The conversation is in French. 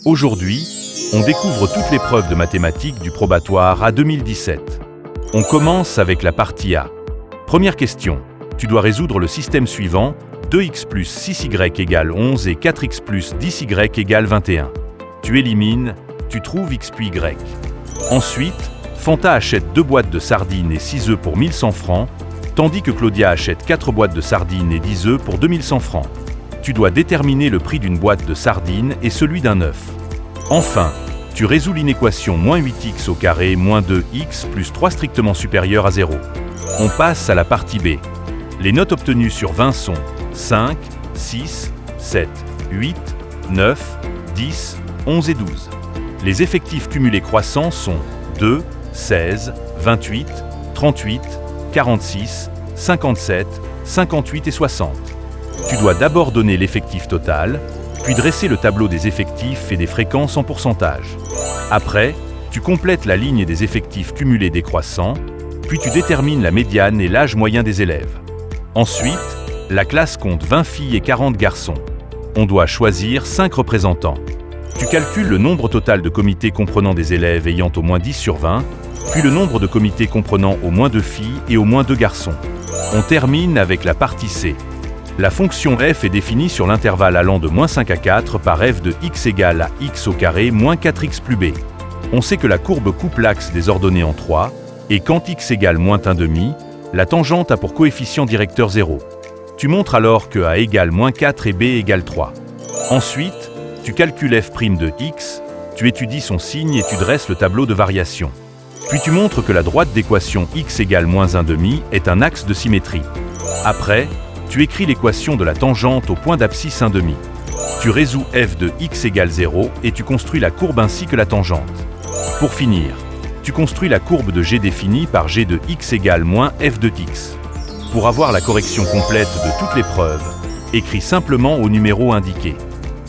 Aujourd'hui, on découvre toutes les preuves de mathématiques du probatoire A 2017. On commence avec la partie A. Première question. Tu dois résoudre le système suivant, 2x plus 6y égale 11 et 4x plus 10y égale 21. Tu élimines, tu trouves x puis y. Ensuite, Fanta achète 2 boîtes de sardines et 6 œufs pour 1100 francs, tandis que Claudia achète 4 boîtes de sardines et 10 œufs pour 2100 francs. Tu dois déterminer le prix d'une boîte de sardines et celui d'un œuf. Enfin, tu résous l'inéquation moins 8x au carré moins 2x plus 3 strictement supérieur à 0. On passe à la partie B. Les notes obtenues sur 20 sont 5, 6, 7, 8, 9, 10, 11 et 12. Les effectifs cumulés croissants sont 2, 16, 28, 38, 46, 57, 58 et 60. Tu dois d'abord donner l'effectif total, puis dresser le tableau des effectifs et des fréquences en pourcentage. Après, tu complètes la ligne des effectifs cumulés décroissants, puis tu détermines la médiane et l'âge moyen des élèves. Ensuite, la classe compte 20 filles et 40 garçons. On doit choisir 5 représentants. Tu calcules le nombre total de comités comprenant des élèves ayant au moins 10 sur 20, puis le nombre de comités comprenant au moins 2 filles et au moins 2 garçons. On termine avec la partie C. La fonction f est définie sur l'intervalle allant de -5 à 4 par f de x égale à x au carré moins 4x plus b. On sait que la courbe coupe l'axe des ordonnées en 3, et quand x égale -1/2, la tangente a pour coefficient directeur 0. Tu montres alors que a égale -4 et b égale 3. Ensuite, tu calcules f' de x, tu étudies son signe et tu dresses le tableau de variation. Puis tu montres que la droite d'équation x égale -1/2 est un axe de symétrie. Après, tu écris l'équation de la tangente au point d'abscisse 1/2. Tu résous f de x égale 0 et tu construis la courbe ainsi que la tangente. Pour finir, tu construis la courbe de g définie par g de x égale -f de x. Pour avoir la correction complète de toutes les preuves, écris simplement au numéro indiqué.